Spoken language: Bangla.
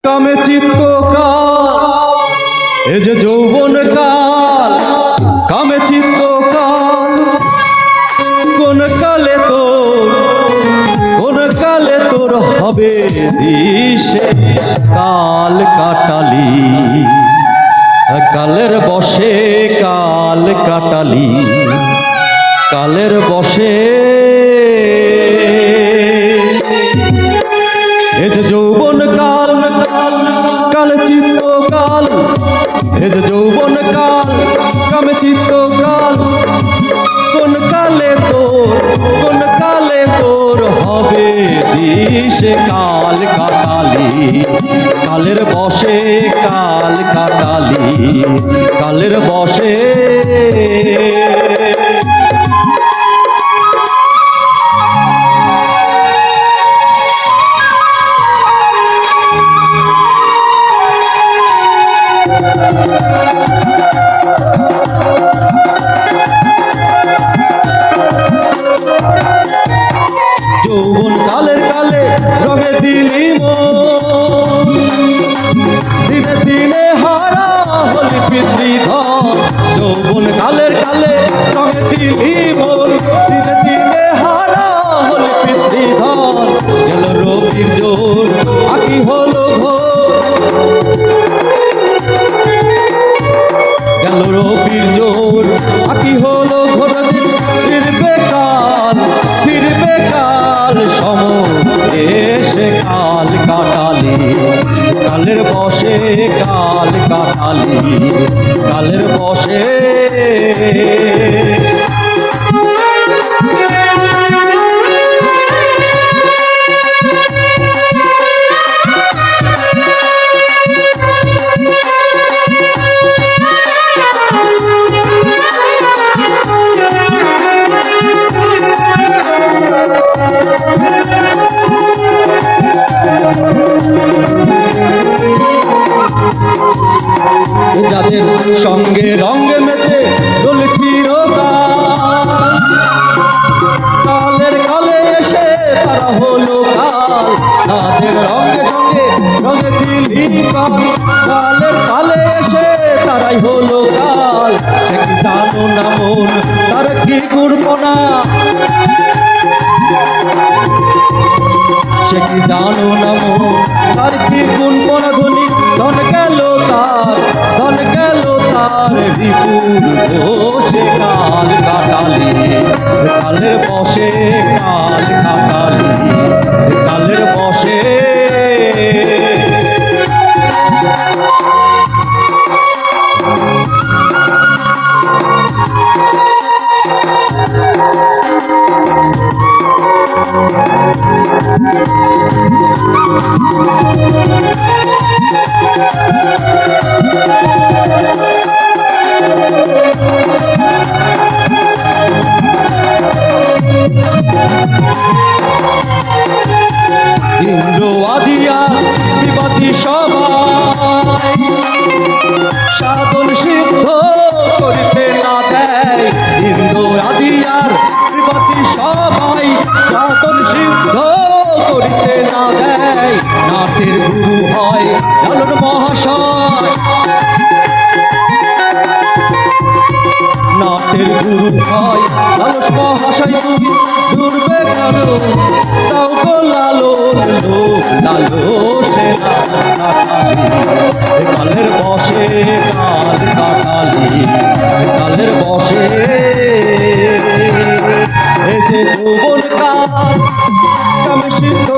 কামে চিত্ত কাল, এ যে যৌবন কাল, কামে চিত্ত কাল, কোন কালে তোর হবে দিশে কাল কাটালি, কালের বসে কাল কাটালি, কালের বসে এ যে যৌবন কাল, কালে চিত্ত কাল, এ যে যৌবন কাল, কামে চিত্ত কাল, কোন কালে তোর হবে দিশে কাল কাটালি, কালের বসে কাল কাটালি, কালের বসে যৌবন কালের কালে রঙে দিলি মন, দিনে দিনে হারা হলি পিতৃধন। যৌবন কালের কালে রঙে দিলি মন, দিনে দিনে হারা হলি পিতৃধন। গেল রবির জোর আকি হলো ভোর, গেল রবির জোর আকি হলো ঘোর। ফিরবে কাল, ফিরবে কাল সম এসে কাল কাটালি, কালের বসে কাল কাটালি, কালের বসে যাদের সঙ্গে রঙে মেতে দোল চিরকাল, কালের কালে এসে তারা হলো কাল। তাদের রঙে সঙ্গে রঙে দিলি কাল, কালের কালে এসে তারাই হলো কাল। সে কি জানো না মন তার কি করবো না, সে কি জানো না মন তার কি গুনবো না। ধনী ধন গেল তার, ধন গেল তার, রিপুর বসে কাল কাটালি, কালের বসে কাল কাটালি, কালের বসে ইন্দ্র আদিয়া বিবাদী সবাই সাধন সিদ্ধ করিতে না দেয়। ইন্দ্র আদিয়ার বিবাদী সবাই সাধন সিদ্ধ করিতে না দেয়। নাথের গুরু হয় লালন মহাশয়, নাথের গুরু হয় লালন মহাশয়। তুমি ডুববে কারো তাও গো লালন, লোক লালো সে না কাটালি, কালের বসে কাল কাটালি, কালের বসে এ যে যৌবন কাল, কামে সিদ্ধ